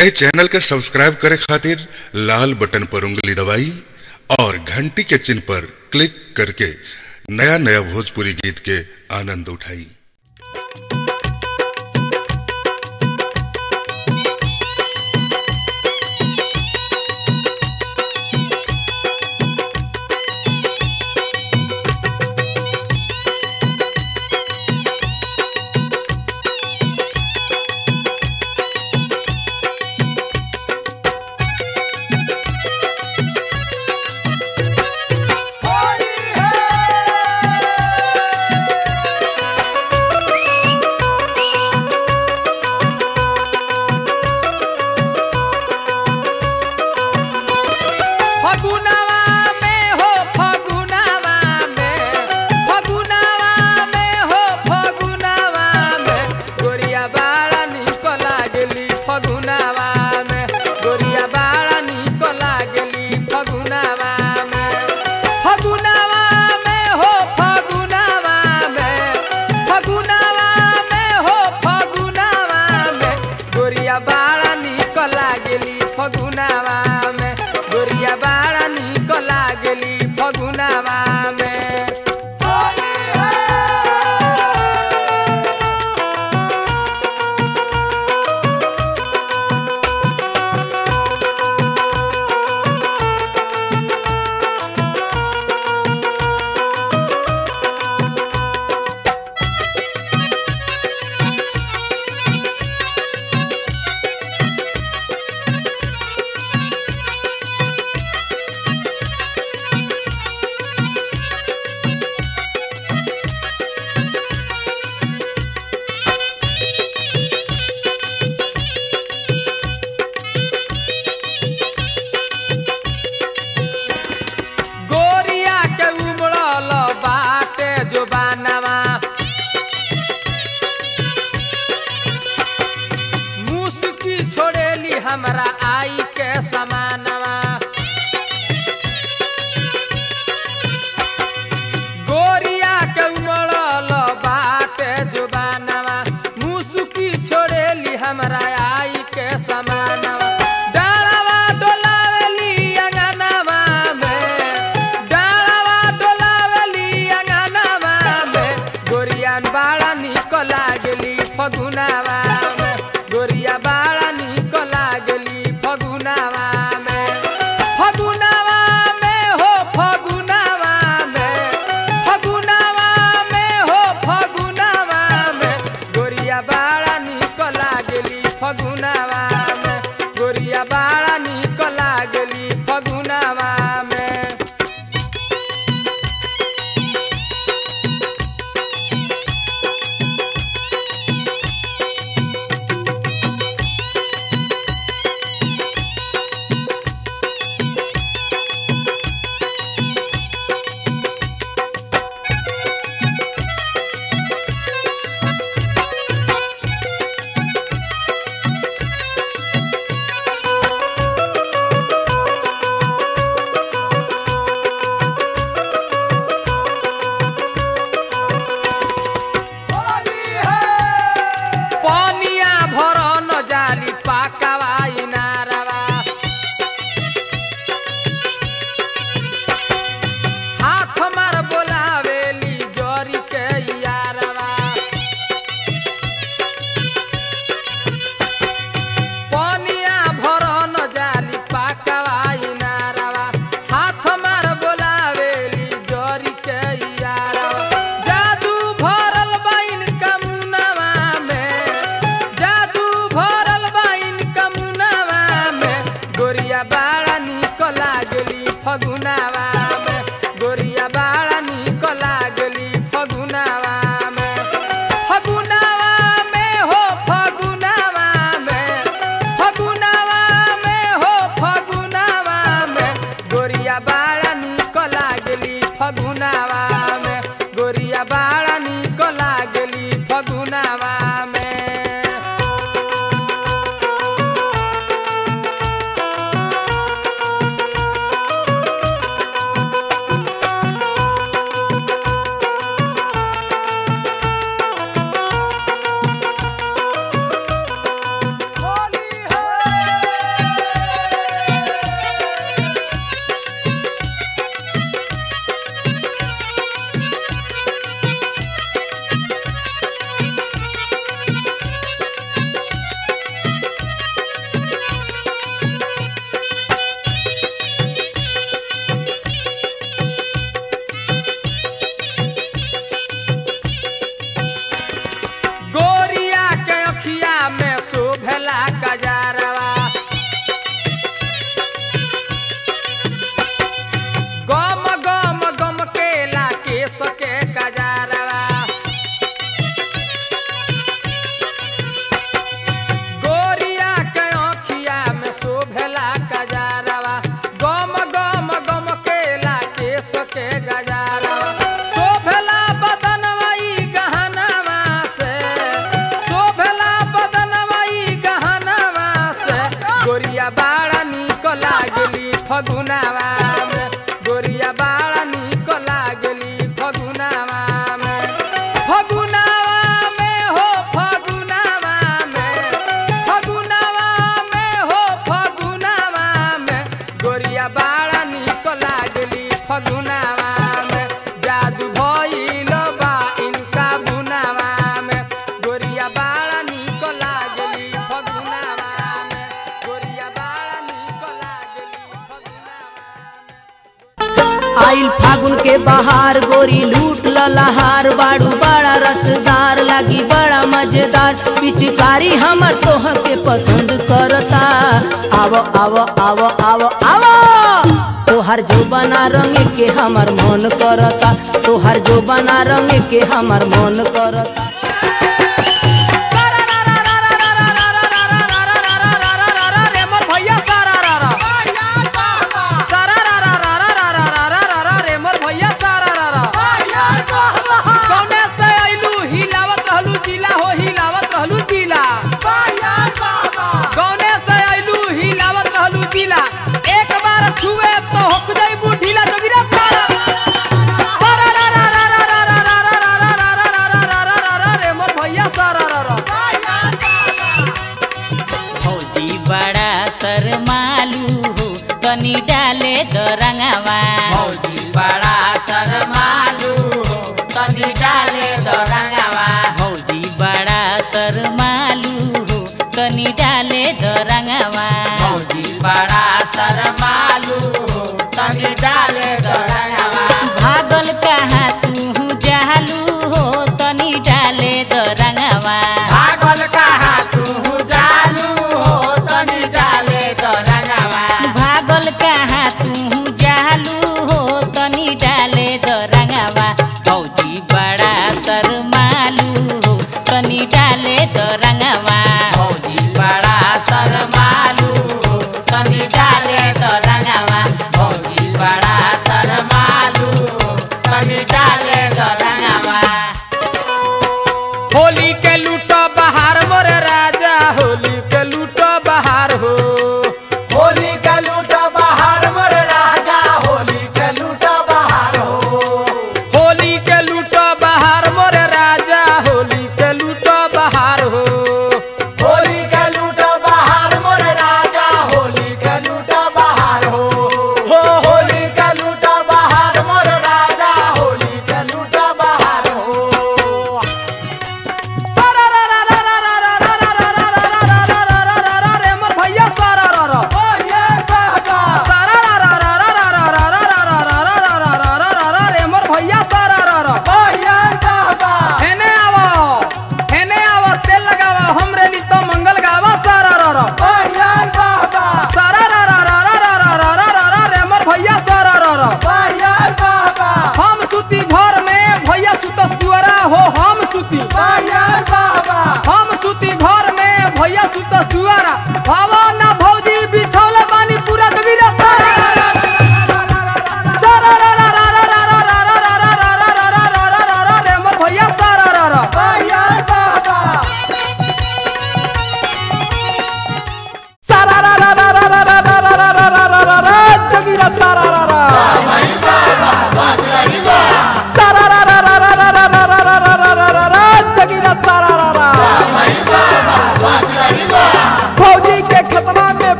ए channel के subscribe करे खातिर लाल बटन पर उंगली दबाई और घंटी के चिन्ह पर क्लिक करके नया नया भोजपुरी गीत के आनंद उठाई। हमरा आई के समानवा गोरिया के उमड़ल बाटे जुबानवा मुसुकी छोड़ेली हमरा आई के समानवा डालवा डोलावेली अंगनवा में डालवा डोलावेली अंगनवा में गोरिया बाड़ा निक लागेली फगुनावा में गोरिया बाड़ा फगुनावा में गोरिया बाड़ा निक लागेली फगुनावा में। गोरिया बाड़ा निक लागली फगुनावा में गोरिया बाड़ा निक लागली फगुनावा में फगुनावा में हो फगुनावा में फगुनावा में हो फगुनावा में गोरिया बाड़ा निक लागली फगुनावा में जादू भइल बा इनका बुनावा में गोरिया बाड़ा निक लागली फगुनावा में गोरिया बाड़ा निक लागली फगुनावा में। आइल फागुन के बहार गोरी लूट ललहार बाड़ू बड़ा रसदार लगी बड़ा मजेदार पिचकारी हमर तोह के पसंद करता आवो आवो आवो आवो आवो तोहर जो बना रंग के हमर मन करता तोहर जो बना रंग के हमर मन करता।